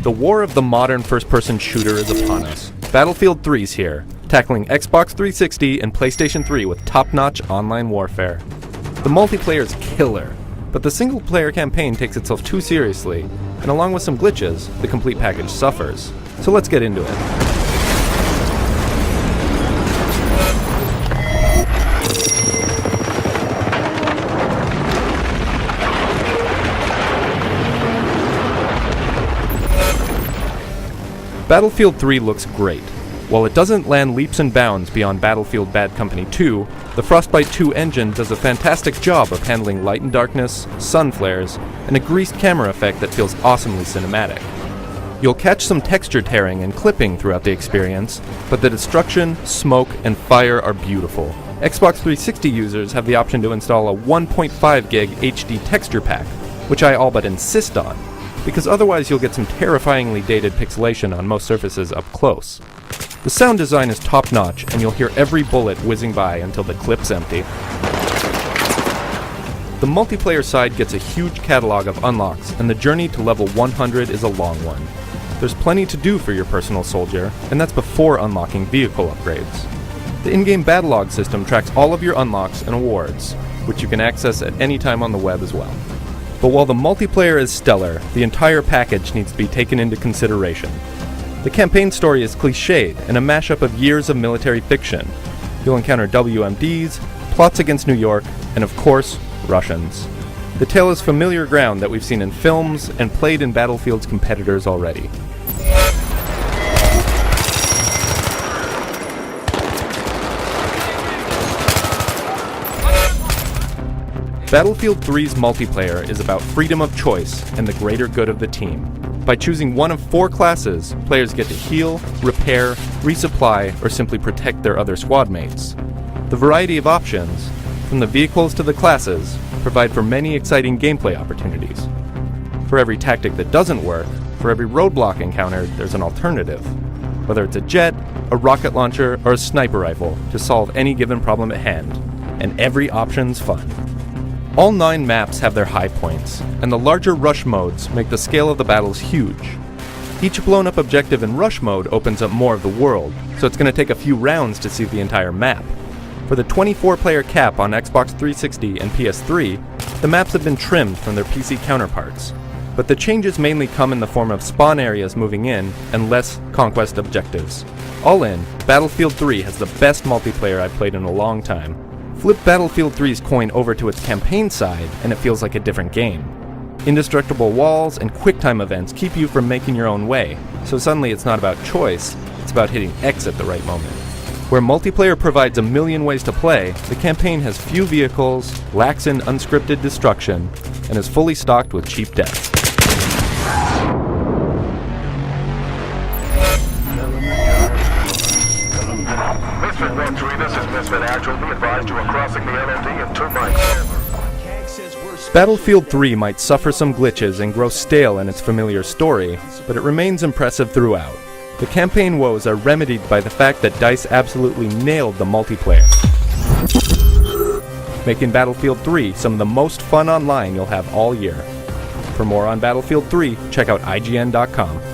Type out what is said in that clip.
The war of the modern first-person shooter is upon us. Battlefield 3's here, tackling Xbox 360 and PlayStation 3 with top-notch online warfare. The multiplayer is killer, but the single-player campaign takes itself too seriously, and along with some glitches, the complete package suffers. So let's get into it. Battlefield 3 looks great. While it doesn't land leaps and bounds beyond Battlefield Bad Company 2, the Frostbite 2 engine does a fantastic job of handling light and darkness, sun flares, and a greased camera effect that feels awesomely cinematic. You'll catch some texture tearing and clipping throughout the experience, but the destruction, smoke, and fire are beautiful. Xbox 360 users have the option to install a 1.5 gig HD texture pack, which I all but insist on, because otherwise you'll get some terrifyingly dated pixelation on most surfaces up close. The sound design is top-notch, and you'll hear every bullet whizzing by until the clip's empty. The multiplayer side gets a huge catalog of unlocks, and the journey to level 100 is a long one. There's plenty to do for your personal soldier, and that's before unlocking vehicle upgrades. The in-game battle log system tracks all of your unlocks and awards, which you can access at any time on the web as well. But while the multiplayer is stellar, the entire package needs to be taken into consideration. The campaign story is cliched and a mashup of years of military fiction. You'll encounter WMDs, plots against New York, and of course, Russians. The tale is familiar ground that we've seen in films and played in Battlefield's competitors already. Battlefield 3's multiplayer is about freedom of choice and the greater good of the team. By choosing one of 4 classes, players get to heal, repair, resupply, or simply protect their other squad mates. The variety of options, from the vehicles to the classes, provide for many exciting gameplay opportunities. For every tactic that doesn't work, for every roadblock encountered, there's an alternative. Whether it's a jet, a rocket launcher, or a sniper rifle, to solve any given problem at hand. And every option's fun. All 9 maps have their high points, and the larger rush modes make the scale of the battles huge. Each blown-up objective in rush mode opens up more of the world, so it's going to take a few rounds to see the entire map. For the 24-player cap on Xbox 360 and PS3, the maps have been trimmed from their PC counterparts, but the changes mainly come in the form of spawn areas moving in and less conquest objectives. All in, Battlefield 3 has the best multiplayer I've played in a long time. Flip Battlefield 3's coin over to its campaign side, and it feels like a different game. Indestructible walls and QuickTime events keep you from making your own way, so suddenly it's not about choice, it's about hitting X at the right moment. Where multiplayer provides a million ways to play, the campaign has few vehicles, lacks in unscripted destruction, and is fully stocked with cheap deaths. Battlefield 3 might suffer some glitches and grow stale in its familiar story, but it remains impressive throughout. The campaign woes are remedied by the fact that DICE absolutely nailed the multiplayer, making Battlefield 3 some of the most fun online you'll have all year. For more on Battlefield 3, check out IGN.com.